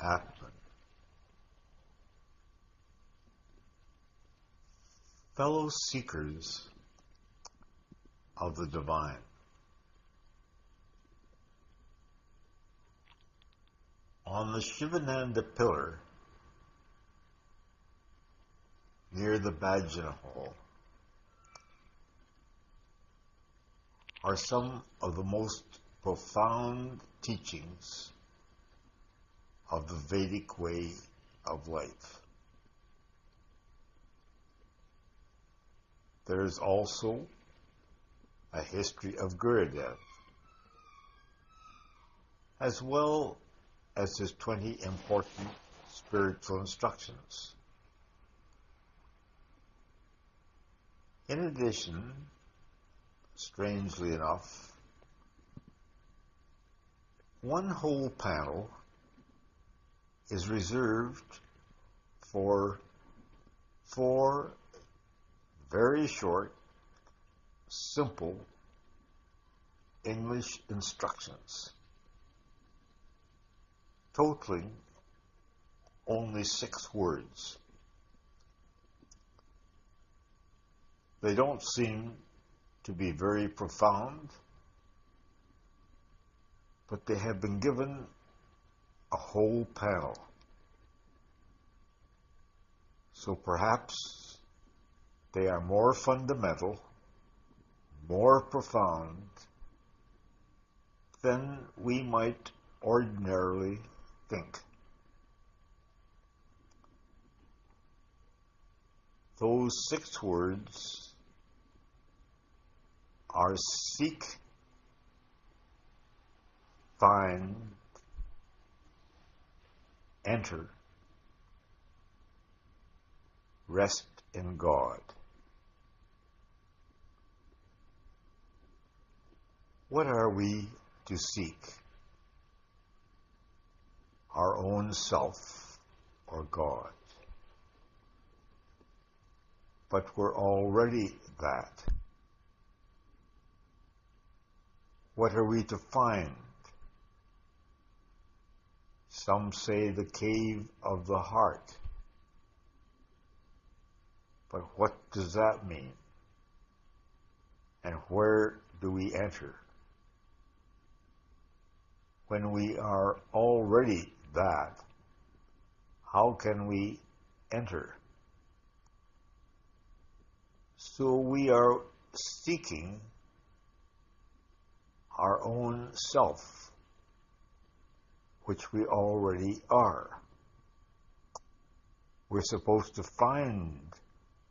Atman. Fellow seekers of the divine, on the Shivananda pillar near the Bhajan Hall are some of the most profound teachings of the Vedic way of life. There is also a history of Gurudev, as well as his 20 important spiritual instructions. In addition, strangely enough, one whole panel is reserved for 4 very short, simple English instructions, totaling only 6 words. They don't seem to be very profound, but they have been given a whole panel. So perhaps they are more fundamental, more profound than we might ordinarily think. Those 6 words are seek, find, enter, rest in God. What are we to seek? Our own self or God. But we're already that. What are we to find? Some say the cave of the heart. But what does that mean? And where do we enter? When we are already that, how can we enter? So we are seeking our own self, which we already are. We're supposed to find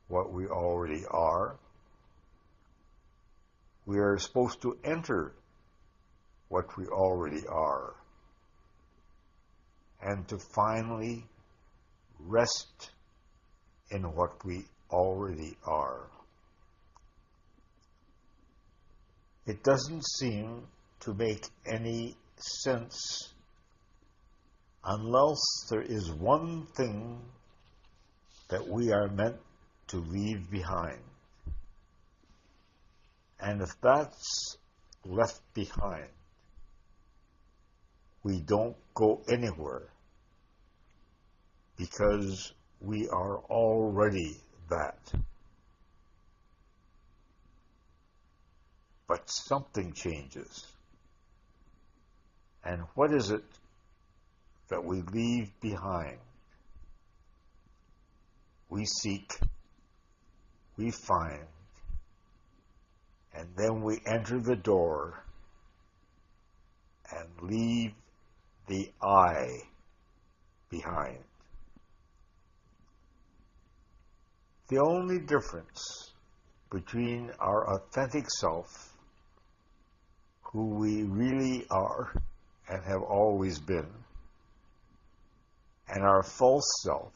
what we already are. We are supposed to enter what we already are, and to finally rest in what we already are. It doesn't seem to make any sense unless there is one thing that we are meant to leave behind. And if that's left behind, we don't go anywhere, because we are already that. But something changes. And what is it that we leave behind? We seek, we find, and then we enter the door and leave the I behind. The only difference between our authentic self, who we really are and have always been, and our false self,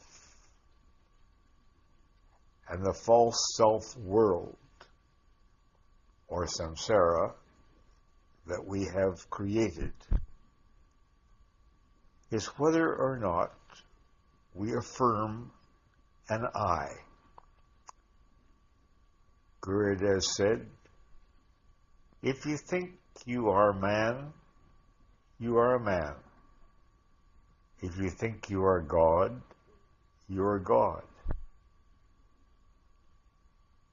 and the false self world, or samsara, that we have created, is whether or not we affirm an I. Gurudev said, if you think you are a man, you are a man. If you think you are God, you are God.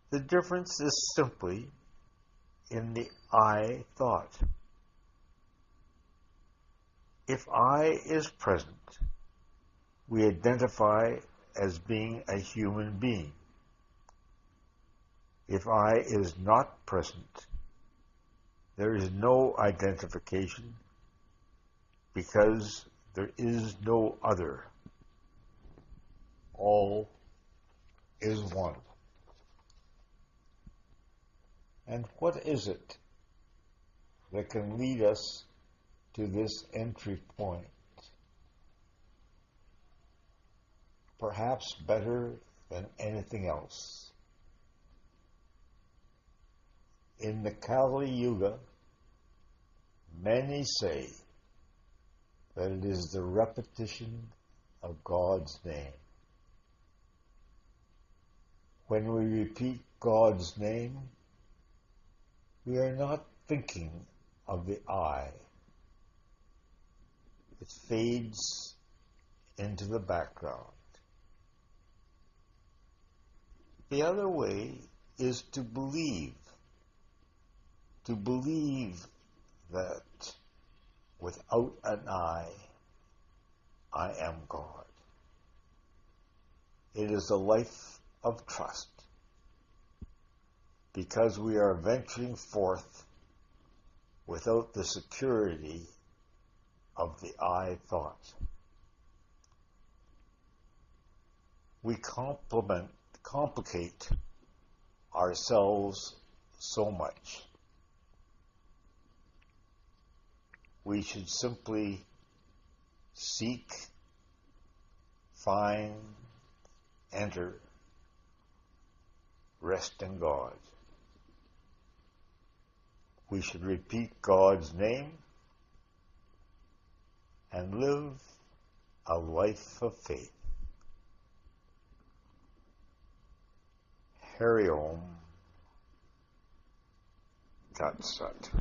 The difference is simply in the I thought. If I is present, we identify as being a human being. If I is not present, there is no identification because there is no other. All is one. And what is it that can lead us to this entry point? Perhaps better than anything else. In the Kali Yuga, many say that it is the repetition of God's name. When we repeat God's name, we are not thinking of the I. It fades into the background. The other way is to believe that without an I am God. It is a life of trust, because we are venturing forth without the security of the I thought. We complicate ourselves so much. We should simply seek, find, enter, rest in God. We should repeat God's name and live a life of faith. Hari Om Tat Sat.